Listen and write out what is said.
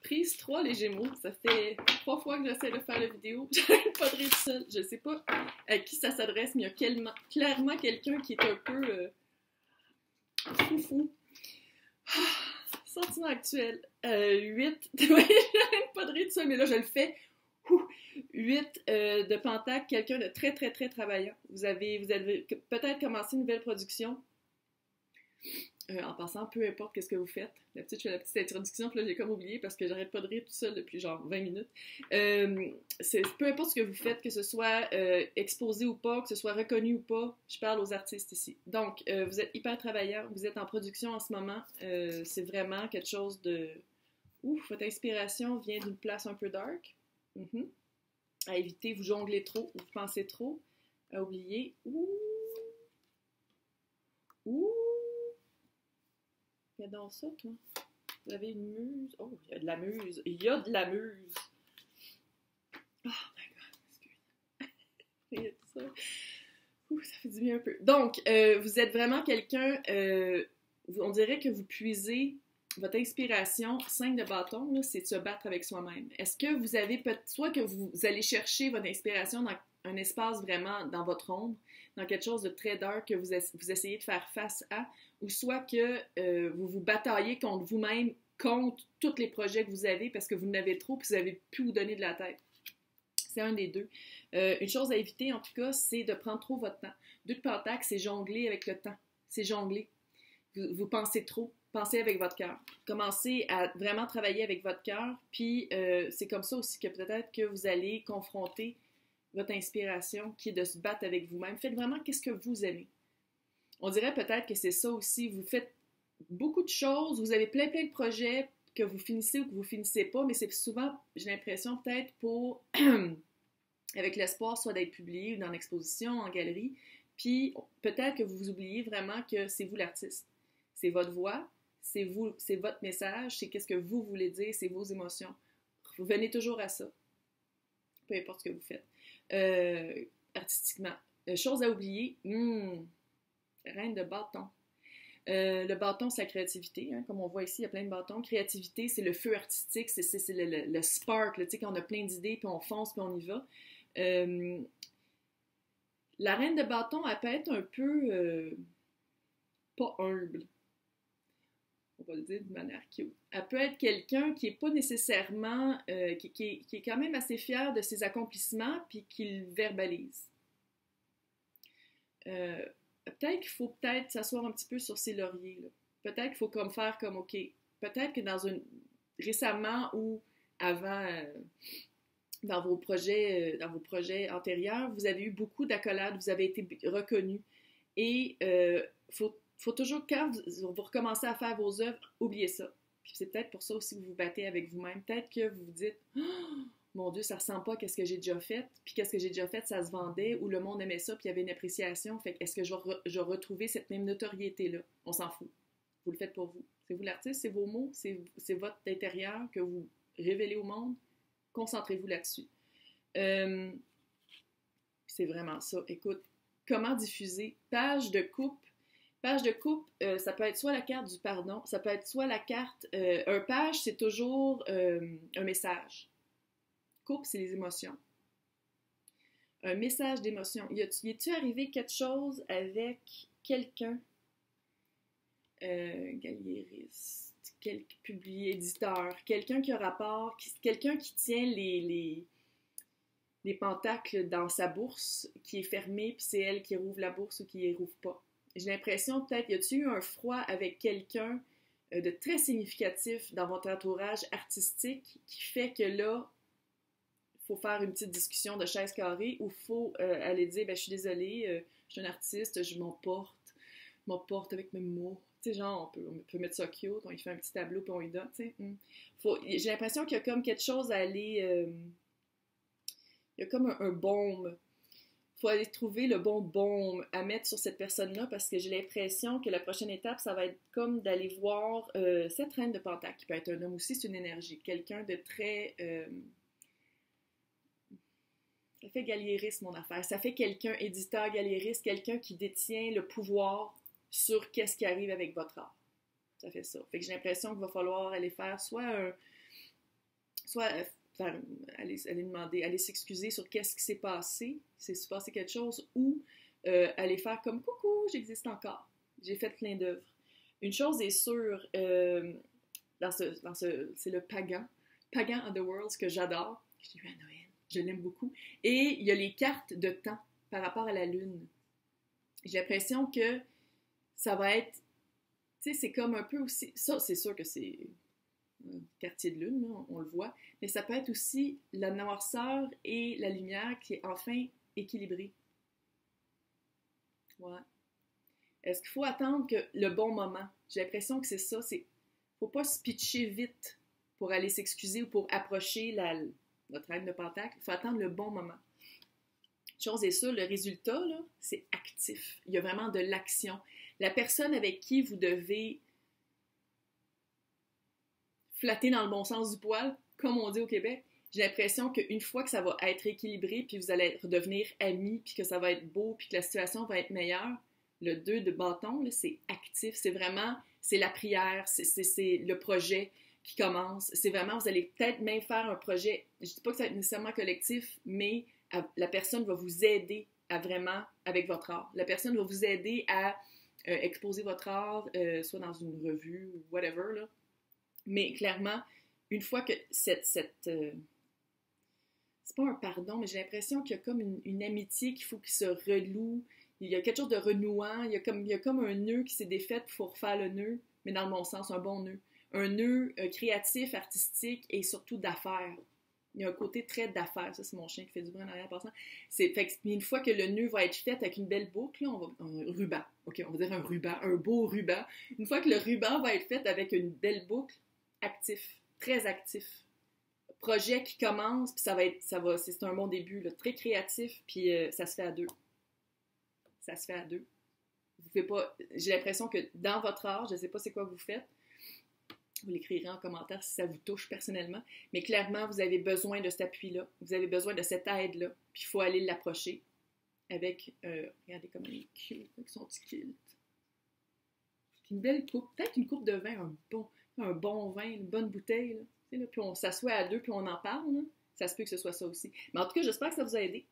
Prise 3, les Gémeaux. Ça fait 3 fois que j'essaie de faire la vidéo. J'arrête pas de rire tout seul. Je sais pas à qui ça s'adresse, mais il y a clairement quelqu'un qui est un peu foufou. Sentiment actuel. 8. J'arrête pas de rire tout seul, mais là, je le fais. 8 de Pentacle, quelqu'un de très, très, très travaillant. Vous avez peut-être commencé une nouvelle production. En passant, peu importe qu'est-ce que vous faites. Je fais la petite introduction, puis là, j'ai comme oublié parce que j'arrête pas de rire tout seul depuis genre 20 minutes. Peu importe ce que vous faites, que ce soit exposé ou pas, que ce soit reconnu ou pas, je parle aux artistes ici. Donc, vous êtes hyper travaillant, vous êtes en production en ce moment. C'est vraiment quelque chose de... Ouf, votre inspiration vient d'une place un peu dark. À éviter, vous jonglez trop, vous pensez trop. À oublier. Il y a dans ça, toi. Vous avez une muse. Oh, il y a de la muse. Il y a de la muse. Oh my God, excusez. Il y a tout ça. Ça fait du bien un peu. Donc, vous êtes vraiment quelqu'un, on dirait que vous puisez votre inspiration, 5 de bâton, là, c'est de se battre avec soi-même. Est-ce que vous avez, soit que vous allez chercher votre inspiration dans un espace vraiment dans votre ombre, dans quelque chose de très dark que vous essayez de faire face à, ou soit que vous vous bataillez contre vous-même, contre tous les projets que vous avez parce que vous en avez trop et vous n'avez plus vous donner de la tête. C'est un des deux. Une chose à éviter, en tout cas, c'est de prendre trop votre temps. 2 de Pentacle, c'est jongler avec le temps. C'est jongler. Vous pensez trop. Pensez avec votre cœur. Commencez à vraiment travailler avec votre cœur. Puis, c'est comme ça aussi que peut-être que vous allez confronter votre inspiration, qui est de se battre avec vous-même. Faites vraiment qu'est-ce que vous aimez. On dirait peut-être que c'est ça aussi. Vous faites beaucoup de choses. Vous avez plein de projets que vous finissez ou que vous finissez pas, mais c'est souvent, j'ai l'impression, peut-être pour... avec l'espoir soit d'être publié ou dans l'exposition, en galerie. Puis, peut-être que vous vous oubliez vraiment que c'est vous l'artiste. C'est votre voix, c'est vous, c'est votre message, c'est qu'est-ce que vous voulez dire, c'est vos émotions. Revenez toujours à ça, peu importe ce que vous faites. Artistiquement. Chose à oublier, reine de bâton. Le bâton, c'est la créativité. Hein, comme on voit ici, il y a plein de bâtons. Créativité, c'est le feu artistique, c'est le spark, tu sais, quand on a plein d'idées, puis on fonce, puis on y va. La reine de bâton, elle peut être un peu pas humble. On va le dire de manière cute. Elle peut être quelqu'un qui n'est pas nécessairement, qui est quand même assez fier de ses accomplissements, puis qui le verbalise. Peut-être qu'il faut s'asseoir un petit peu sur ses lauriers. Là. Peut-être qu'il faut comme faire comme, OK, peut-être que récemment ou avant, dans vos projets antérieurs, vous avez eu beaucoup d'accolades, vous avez été reconnus. Et faut toujours, quand vous recommencez à faire vos œuvres, oubliez ça. Puis c'est peut-être pour ça aussi que vous vous battez avec vous-même. Peut-être que vous vous dites oh, mon Dieu, ça ressemble pas à ce que j'ai déjà fait. Puis qu'est-ce que j'ai déjà fait, ça se vendait, ou le monde aimait ça, puis il y avait une appréciation. Fait est-ce que je vais retrouver cette même notoriété-là? On s'en fout. Vous le faites pour vous. C'est vous l'artiste, c'est vos mots, c'est votre intérieur que vous révélez au monde. Concentrez-vous là-dessus. C'est vraiment ça. Écoute, comment diffuser? Page de coupe. Page de coupe, ça peut être soit la carte du pardon, ça peut être soit la carte... un page, c'est toujours un message. Coupe, c'est les émotions. Un message d'émotion. Y est-tu arrivé quelque chose avec quelqu'un? Galériste, éditeur, quelqu'un qui a rapport, quelqu'un qui tient les pentacles dans sa bourse, qui est fermée, puis c'est elle qui rouvre la bourse ou qui ne rouvre pas. J'ai l'impression, peut-être, y a-t-il eu un froid avec quelqu'un de très significatif dans votre entourage artistique qui fait que là, il faut faire une petite discussion de chaise carrée ou il faut aller dire, je suis désolée, je suis un artiste, je m'emporte avec mes mots. Tu sais, genre, on peut mettre ça cute, on y fait un petit tableau puis on y donne, tu sais. J'ai l'impression qu'il y a comme quelque chose à aller... il y a comme un baume. Il faut aller trouver le bon baume à mettre sur cette personne-là parce que j'ai l'impression que la prochaine étape, ça va être comme d'aller voir cette reine de Pentacle, qui peut être un homme aussi, c'est une énergie. Quelqu'un de très... ça fait galériste, mon affaire. Ça fait quelqu'un, éditeur galériste, quelqu'un qui détient le pouvoir sur qu'est-ce qui arrive avec votre art. Ça fait ça. Fait que j'ai l'impression qu'il va falloir aller faire soit soit aller demander, aller s'excuser sur qu'est-ce qui s'est passé, s'il s'est passé quelque chose, ou aller faire comme coucou, j'existe encore, j'ai fait plein d'œuvres. Une chose est sûre, c'est le Pagan Underworld que j'adore, je l'ai eu à Noël, je l'aime beaucoup, et il y a les cartes de temps par rapport à la lune. J'ai l'impression que ça va être, tu sais, c'est comme un peu aussi, ça c'est sûr que c'est un quartier de lune, là, on le voit, mais ça peut être aussi la noirceur et la lumière qui est enfin équilibrée. Ouais. Est-ce qu'il faut attendre que le bon moment? J'ai l'impression que c'est ça, faut pas se pitcher vite pour aller s'excuser ou pour approcher votre reine de Pentacle. Il faut attendre le bon moment. Chose est sûre, le résultat, là, c'est actif. Il y a vraiment de l'action. La personne avec qui vous devez flatter dans le bon sens du poil, comme on dit au Québec, j'ai l'impression qu'une fois que ça va être équilibré, puis vous allez redevenir amis, puis que ça va être beau, puis que la situation va être meilleure, le 2 de bâton, là, c'est actif. C'est vraiment, c'est la prière, c'est le projet qui commence. C'est vraiment, vous allez peut-être même faire un projet, je ne dis pas que ça va être nécessairement collectif, mais la personne va vous aider à vraiment, avec votre art. La personne va vous aider à exposer votre art, soit dans une revue ou whatever, là. Mais clairement, une fois que c'est pas un pardon, mais j'ai l'impression qu'il y a comme une amitié qu'il faut qu'il se renoue. Il y a quelque chose de renouant. Il y a comme un nœud qui s'est défait, il faut refaire le nœud, mais dans le bon sens, un bon nœud. Un nœud créatif, artistique et surtout d'affaires. Il y a un côté très d'affaires. Ça, c'est mon chien qui fait du bruit en arrière passant. Une fois que le nœud va être fait avec une belle boucle, là, un ruban. OK, on va dire un ruban, un beau ruban. Une fois que le ruban va être fait avec une belle boucle, actif, très actif. Projet qui commence, puis c'est un bon début, là, très créatif, puis ça se fait à deux. Ça se fait à deux. Vous pouvez pas, j'ai l'impression que dans votre art, je ne sais pas c'est quoi vous faites, vous l'écrirez en commentaire si ça vous touche personnellement, mais clairement, vous avez besoin de cet appui-là, vous avez besoin de cette aide-là, puis il faut aller l'approcher avec, regardez comme il est cute, avec son petit kilt. Une belle coupe, peut-être une coupe de vin, un bon vin, une bonne bouteille, là, puis on s'assoit à deux, puis on en parle, là. Ça se peut que ce soit ça aussi. Mais en tout cas, j'espère que ça vous a aidé.